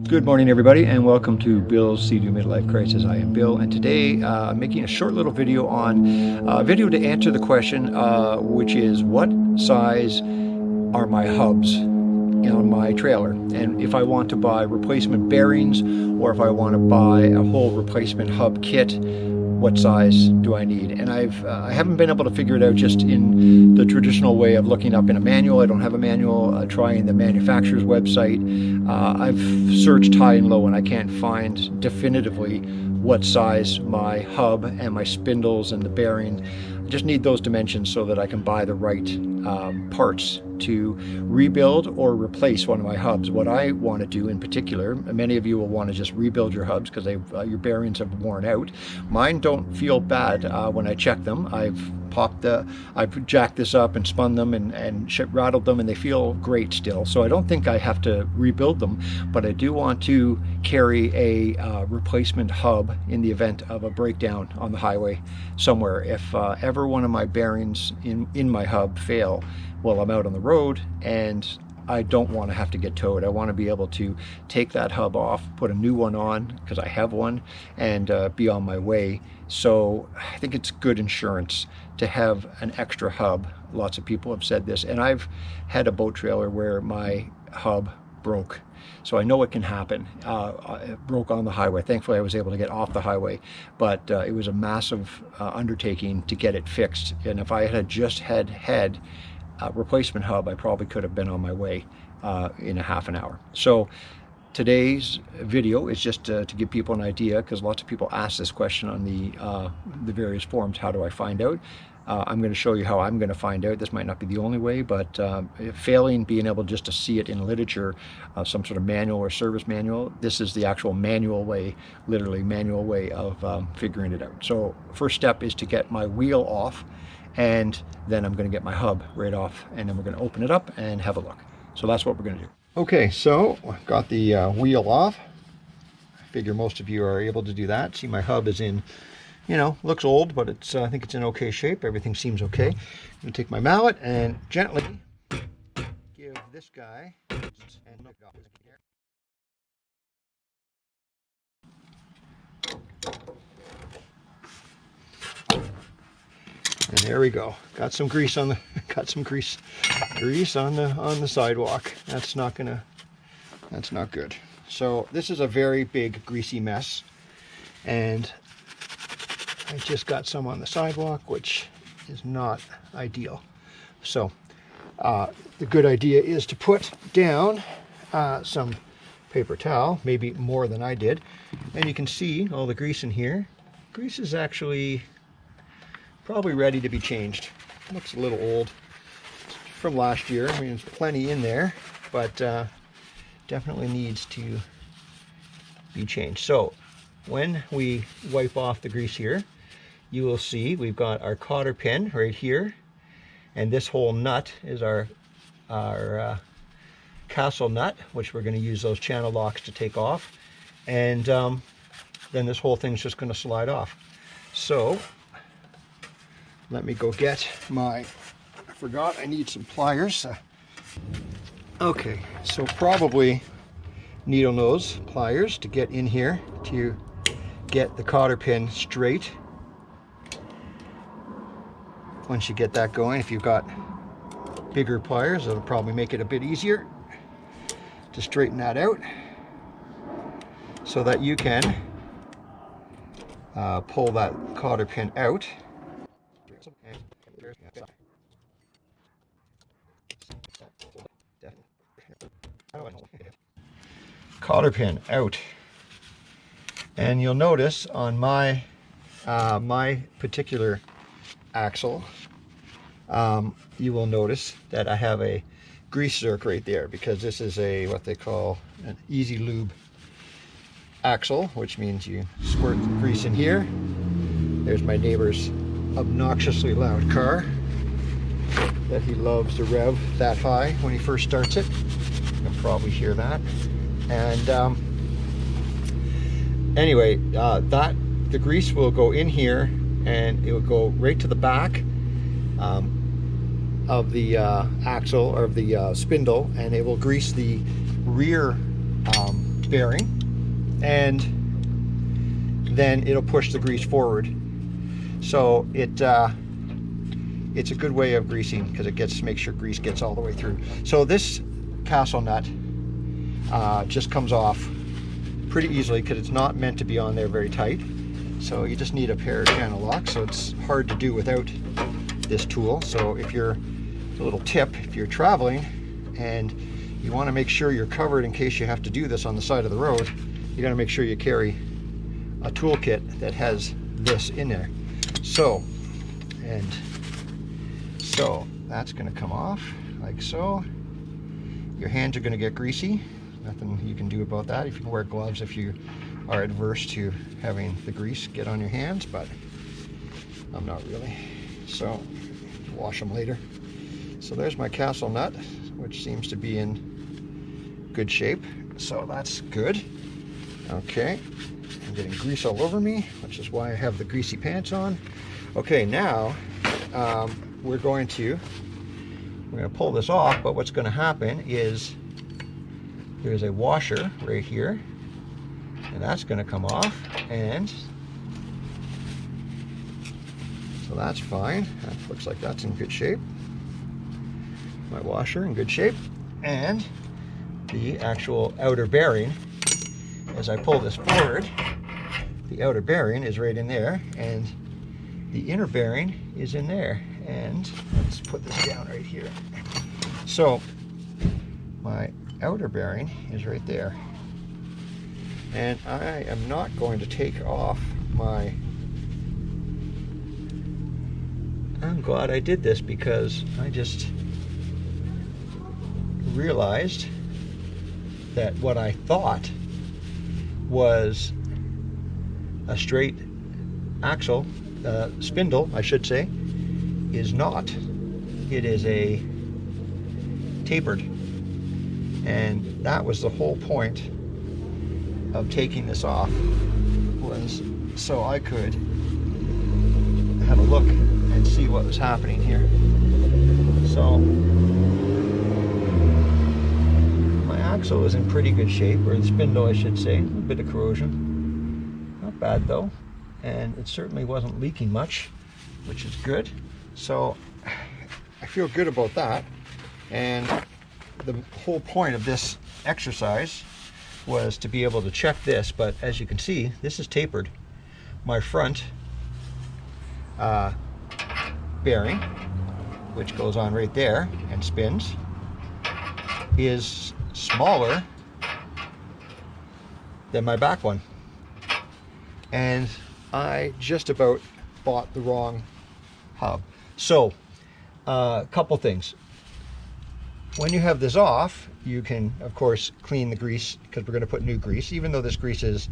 Good morning, everybody, and welcome to Bill's See-Do Midlife Crisis. I am Bill, and today I'm making a short little video on video to answer the question, which is what size are my hubs on my trailer, and if I want to buy replacement bearings or if I want to buy a whole replacement hub kit, what size do I need? And I haven't been able to figure it out just in the traditional way of looking up in a manual. I don't have a manual. Trying the manufacturer's website. I've searched high and low and I can't find definitively what size my hub and my spindles and the bearing. I just need those dimensions so that I can buy the right parts to rebuild or replace one of my hubs. What I want to do in particular, many of you will want to just rebuild your hubs because your bearings have worn out. Mine don't feel bad when I check them. I've jacked this up and spun them and rattled them, and they feel great still. So I don't think I have to rebuild them, but I do want to carry a replacement hub in the event of a breakdown on the highway somewhere. If ever one of my bearings in my hub fail while I'm out on the road, and I don't want to have to get towed. I want to be able to take that hub off, put a new one on because I have one, and be on my way. So I think it's good insurance to have an extra hub. Lots of people have said this, and I've had a boat trailer where my hub broke. So I know it can happen. It broke on the highway. Thankfully, I was able to get off the highway, but it was a massive undertaking to get it fixed. And if I had just had a replacement hub, I probably could have been on my way in a half an hour. So today's video is just to give people an idea, because lots of people ask this question on the various forums. How do I find out? I'm going to show you how I'm going to find out. This might not be the only way, but failing being able just to see it in literature, some sort of manual or service manual, this is the actual manual way, literally manual way of figuring it out. So first step is to get my wheel off, and then I'm going to get my hub right off, and then we're going to open it up and have a look. So that's what we're going to do. Okay, so I've got the wheel off. I figure most of you are able to do that. See, my hub is in, looks old, but it's I think it's in okay shape. Everything seems okay. I'm going to take my mallet and gently give this guy and knock it off. And there we go. Got some grease on the grease on the sidewalk. That's not good. So this is a very big greasy mess, and I just got some on the sidewalk, which is not ideal. So the good idea is to put down some paper towel, maybe more than I did, and you can see all the grease in here. Grease is actually probably ready to be changed. Looks a little old. It's from last year. I mean, there's plenty in there, but definitely needs to be changed. So when we wipe off the grease here, you will see we've got our cotter pin right here, and this whole nut is our castle nut, which we're going to use those channel locks to take off, and then this whole thing's just going to slide off. So let me go get I forgot I need some pliers. Okay, so probably needle nose pliers to get in here to get the cotter pin straight. Once you get that going, if you've got bigger pliers, it'll probably make it a bit easier to straighten that out so that you can pull that cotter pin out. Cotter pin out, and you'll notice on my my particular axle, you will notice that I have a grease zerk right there, because this is a what they call an easy lube axle, which means you squirt grease in here. There's my neighbor's obnoxiously loud car that he loves to rev that high when he first starts it. You can probably hear that. And anyway, the grease will go in here, and it will go right to the back of the axle, or of the spindle, and it will grease the rear bearing, and then it'll push the grease forward. So it's a good way of greasing because it makes sure grease gets all the way through. So this castle nut just comes off pretty easily because it's not meant to be on there very tight. So you just need a pair of channel locks. So it's hard to do without this tool. So if you're, a little tip, if you're traveling and you want to make sure you're covered in case you have to do this on the side of the road, you got to make sure you carry a toolkit that has this in there. So that's going to come off like so. Your hands are going to get greasy. Nothing you can do about that. If you can wear gloves if you are adverse to having the grease get on your hands, but I'm not really. So wash them later. So there's my castle nut, which seems to be in good shape. So that's good. Okay, I'm getting grease all over me, which is why I have the greasy pants on. Okay, now we're going to pull this off, but what's going to happen is there's a washer right here, and that's going to come off, and so that's fine. That looks like that's in good shape. My washer in good shape, and the actual outer bearing, as I pull this forward, the outer bearing is right in there, and the inner bearing is in there. And let's put this down right here. So my outer bearing is right there, and I am not going to take off my, I'm glad I did this because I just realized that what I thought was a straight axle, spindle I should say, is not. It is a tapered, and that was the whole point of taking this off, was so I could have a look and see what was happening here. So my axle is in pretty good shape, or the spindle I should say. A little bit of corrosion, not bad though, and it certainly wasn't leaking much, which is good. So I feel good about that, and the whole point of this exercise was to be able to check this. But as you can see, this is tapered. My front bearing, which goes on right there and spins, is smaller than my back one, and I just about bought the wrong hub. So a couple things. When you have this off, you can of course clean the grease, because we're going to put new grease, even though this grease is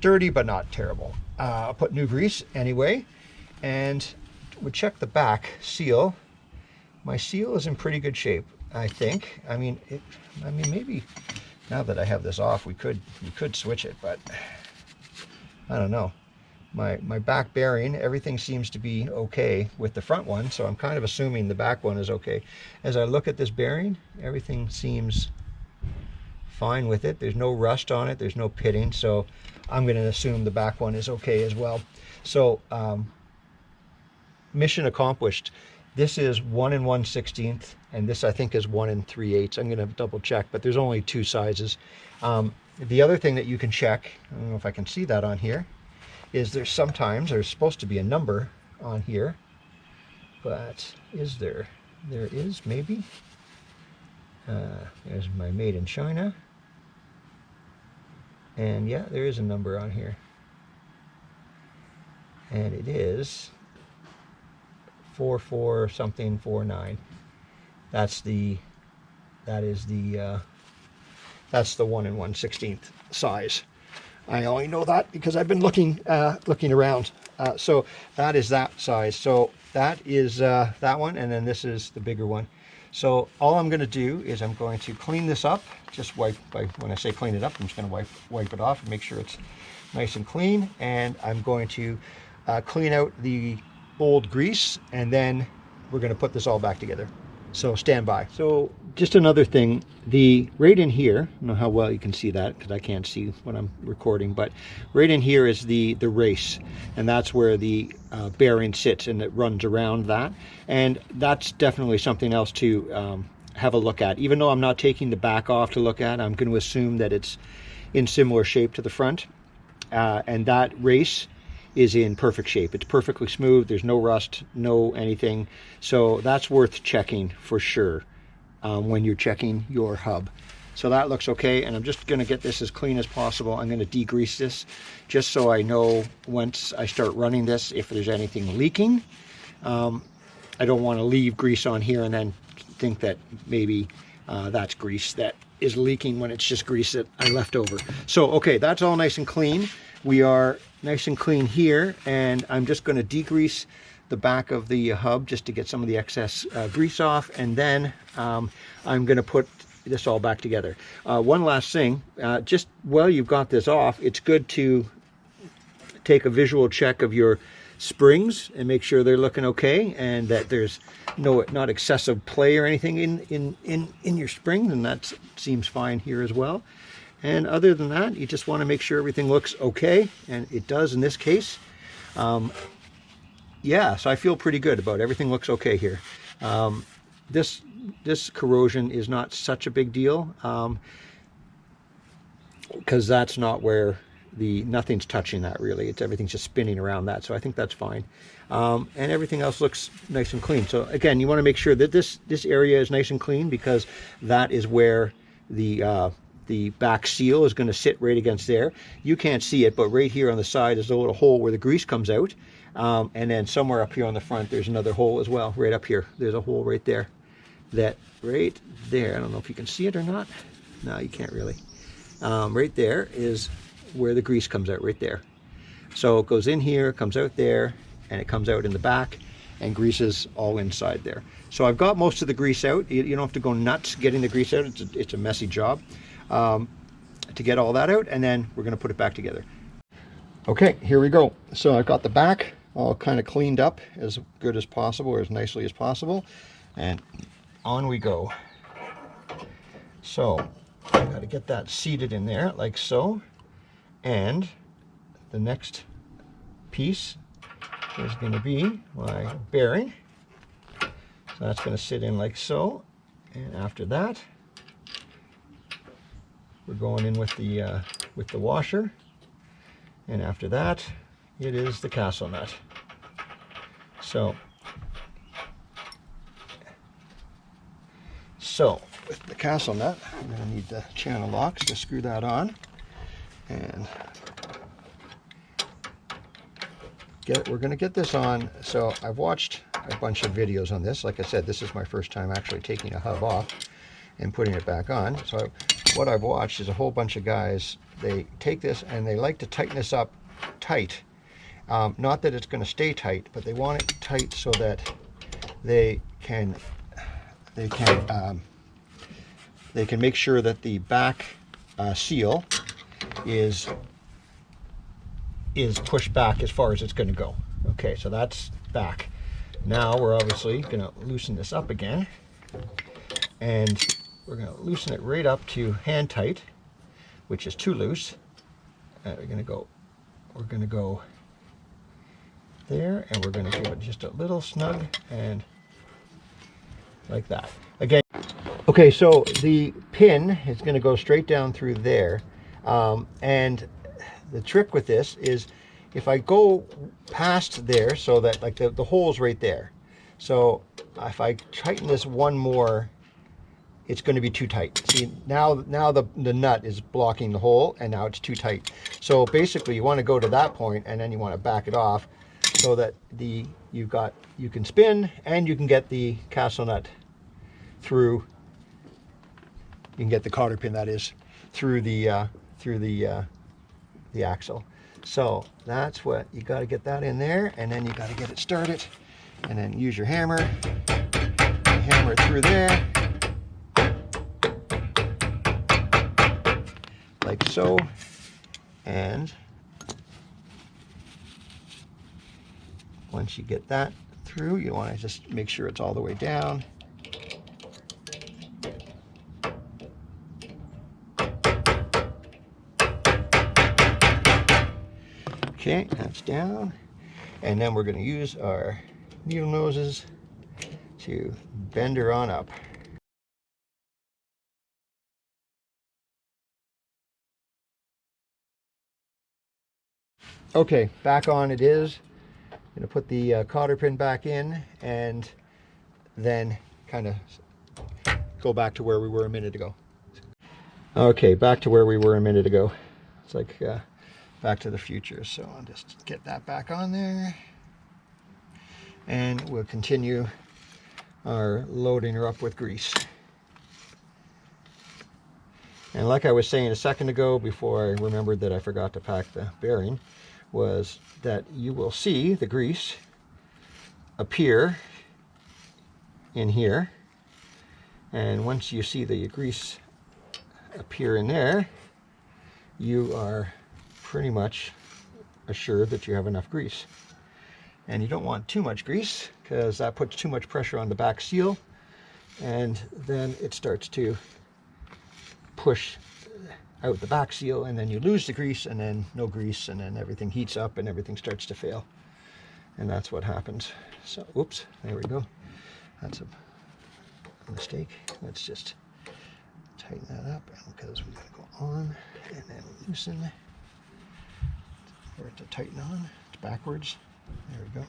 dirty but not terrible. I'll put new grease anyway, and we'll check the back seal. My seal is in pretty good shape, I think. I mean maybe now that I have this off, we could switch it, but I don't know. My back bearing, everything seems to be okay with the front one, so I'm kind of assuming the back one is okay. As I look at this bearing, everything seems fine with it. There's no rust on it, there's no pitting, so I'm going to assume the back one is okay as well. So mission accomplished. This is 1 1/16, and this I think is 1 3/8. I'm going to double check, but there's only two sizes. The other thing that you can check, I don't know if I can see that on here, is there's supposed to be a number on here, but is there? There is, maybe. There's my made in China, and yeah, there is a number on here, and it is 44 something 49. That's the 1 1/16 size. I only know that because I've been looking around. So that is that size. So that is that one, and then this is the bigger one. So all I'm going to do is I'm going to clean this up. Just wipe, when I say clean it up, I'm just going to wipe it off and make sure it's nice and clean. And I'm going to clean out the old grease, and then we're going to put this all back together. So stand by. So just another thing, the right in here, I don't know how well you can see that because I can't see when I'm recording, but right in here is the race, and that's where the bearing sits, and it runs around that. And that's definitely something else to have a look at. Even though I'm not taking the back off to look at, I'm going to assume that it's in similar shape to the front. And that race is in perfect shape. It's perfectly smooth. There's no rust, no anything. So that's worth checking for sure when you're checking your hub. So that looks okay. And I'm just going to get this as clean as possible. I'm going to degrease this just so I know once I start running this if there's anything leaking. I don't want to leave grease on here and then think that maybe that's grease that is leaking when it's just grease that I left over. So, okay, that's all nice and clean. We are nice and clean here, and I'm just going to degrease the back of the hub just to get some of the excess grease off, and then I'm going to put this all back together. One last thing, just while you've got this off, it's good to take a visual check of your springs and make sure they're looking okay and that there's not excessive play or anything in your springs, and that seems fine here as well. And other than that, you just want to make sure everything looks okay, and it does in this case. Yeah, so I feel pretty good about it. Everything looks okay here. This corrosion is not such a big deal because that's not where nothing's touching that really. Everything's just spinning around that, so I think that's fine. And everything else looks nice and clean. So again, you want to make sure that this area is nice and clean because that is where the back seal is going to sit right against there. You can't see it, but right here on the side is a little hole where the grease comes out. And then somewhere up here on the front, there's another hole as well. Right up here, there's a hole right there. That right there, I don't know if you can see it or not. No, you can't really. Right there is where the grease comes out, right there. So it goes in here, comes out there, and it comes out in the back, and greases all inside there. So I've got most of the grease out. You don't have to go nuts getting the grease out. It's a messy job to get all that out, and then we're going to put it back together. Okay, here we go. So I've got the back all kind of cleaned up as good as possible, or as nicely as possible, and on we go. So I've got to get that seated in there like so, and the next piece is going to be my bearing. So that's going to sit in like so, and after that we're going in with the washer, and after that it is the castle nut. So with the castle nut, I'm going to need the channel locks to screw that on, and we're going to get this on. So I've watched a bunch of videos on this. Like I said, this is my first time actually taking a hub off and putting it back on. So what I've watched is a whole bunch of guys, they take this and they like to tighten this up tight. Not that it's going to stay tight, but they want it tight so that they can make sure that the back seal is pushed back as far as it's going to go. Okay, so that's back. Now we're obviously going to loosen this up again, and we're going to loosen it right up to hand tight, which is too loose. And we're going to go there, and we're going to give it just a little snug, and like that. Again, okay, so the pin is going to go straight down through there, and the trick with this is if I go past there, so that like the hole's right there. So if I tighten this one more, it's going to be too tight. See, now the nut is blocking the hole, and now it's too tight. So basically you want to go to that point, and then you want to back it off so that you can spin, and you can get the castle nut through. You can get the cotter pin, that is, through the axle. So that's what you got to get that in there, and then you got to get it started, and then use your hammer, hammer it through there, like so, and once you get that through, you want to just make sure it's all the way down, Okay, that's down. And then we're going to use our needle noses to bend her on up. Okay, back on it is. I'm going to put the cotter pin back in and then kind of go back to where we were a minute ago. Okay, back to where we were a minute ago. It's like Back to the Future. So I'll just get that back on there. And we'll continue our loading her up with grease. And like I was saying a second ago, before I remembered that I forgot to pack the bearing, was that you will see the grease appear in here. And once you see the grease appear in there, you are pretty much assured that you have enough grease. And you don't want too much grease, because that puts too much pressure on the back seal, and then it starts to push out the back seal, and then you lose the grease, and then no grease, and then everything heats up and everything starts to fail. And that's what happens. So, oops, there we go. That's a mistake. Let's just tighten that up, because we gotta go on and then loosen for it to tighten on. It's backwards. There we go.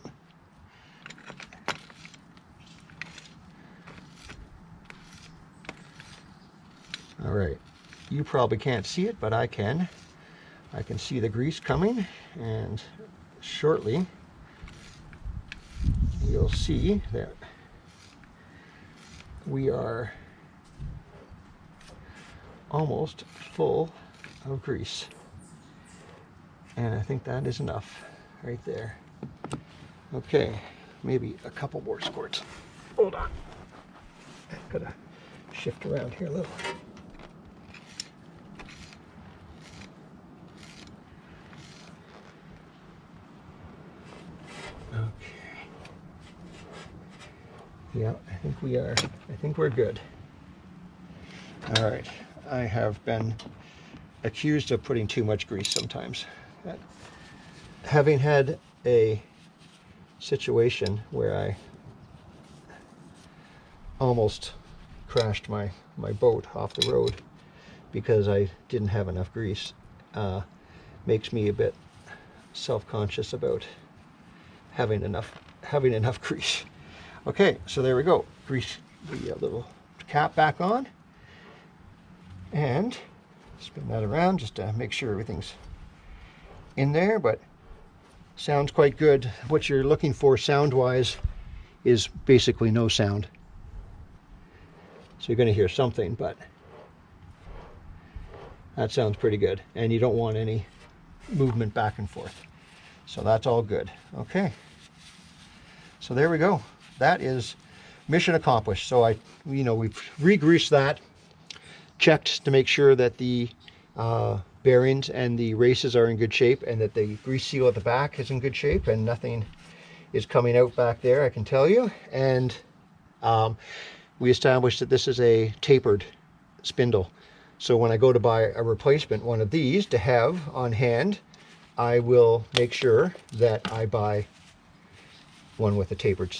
All right, you probably can't see it, but I can. I can see the grease coming, and shortly you'll see that we are almost full of grease. And I think that is enough right there. Okay, maybe a couple more squirts. Hold on. I've got to shift around here a little. Okay. Yeah, I think we're good. All right, I have been accused of putting too much grease sometimes. Having had a situation where I almost crashed my boat off the road because I didn't have enough grease, makes me a bit self-conscious about having enough grease. Okay, so there we go. Grease the little cap back on, and spin that around just to make sure everything's in there, but sounds quite good. What you're looking for sound-wise is basically no sound. So you're going to hear something, but that sounds pretty good. And you don't want any movement back and forth. So that's all good. Okay. So there we go. That is mission accomplished. So we've re-greased that, checked to make sure that the bearings and the races are in good shape, and that the grease seal at the back is in good shape, and nothing is coming out back there, I can tell you. And we established that this is a tapered spindle. So when I go to buy a replacement one of these to have on hand, I will make sure that I buy one with the tapered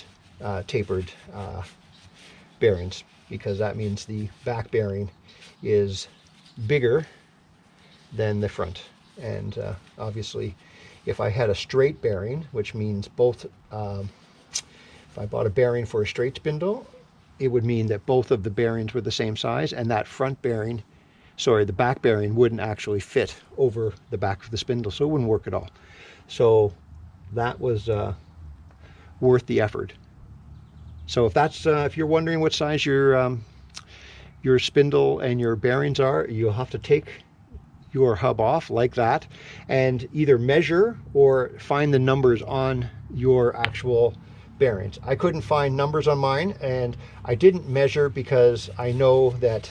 bearings, because that means the back bearing is bigger than the front. And obviously, if I had a straight bearing, which means both, if I bought a bearing for a straight spindle, it would mean that both of the bearings were the same size, and that front bearing, sorry, the back bearing wouldn't actually fit over the back of the spindle, so it wouldn't work at all. So that was worth the effort. So if you're wondering what size your spindle and your bearings are, you'll have to take your hub off like that and either measure or find the numbers on your actual bearings. I couldn't find numbers on mine, and I didn't measure because I know that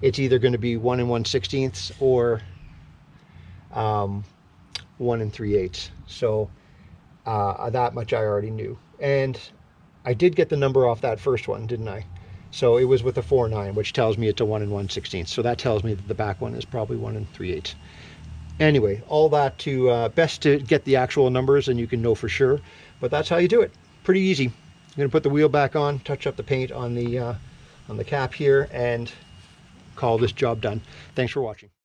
it's either going to be 1 1/16 or 1 3/8. So that much I already knew. And I did get the number off that first one, didn't I? So it was with a 4/9, which tells me it's a 1 1/16. So that tells me that the back one is probably 1 3/8. Anyway, all that to best to get the actual numbers and you can know for sure, but that's how you do it. Pretty easy. I'm going to put the wheel back on, touch up the paint on the cap here, and call this job done. Thanks for watching.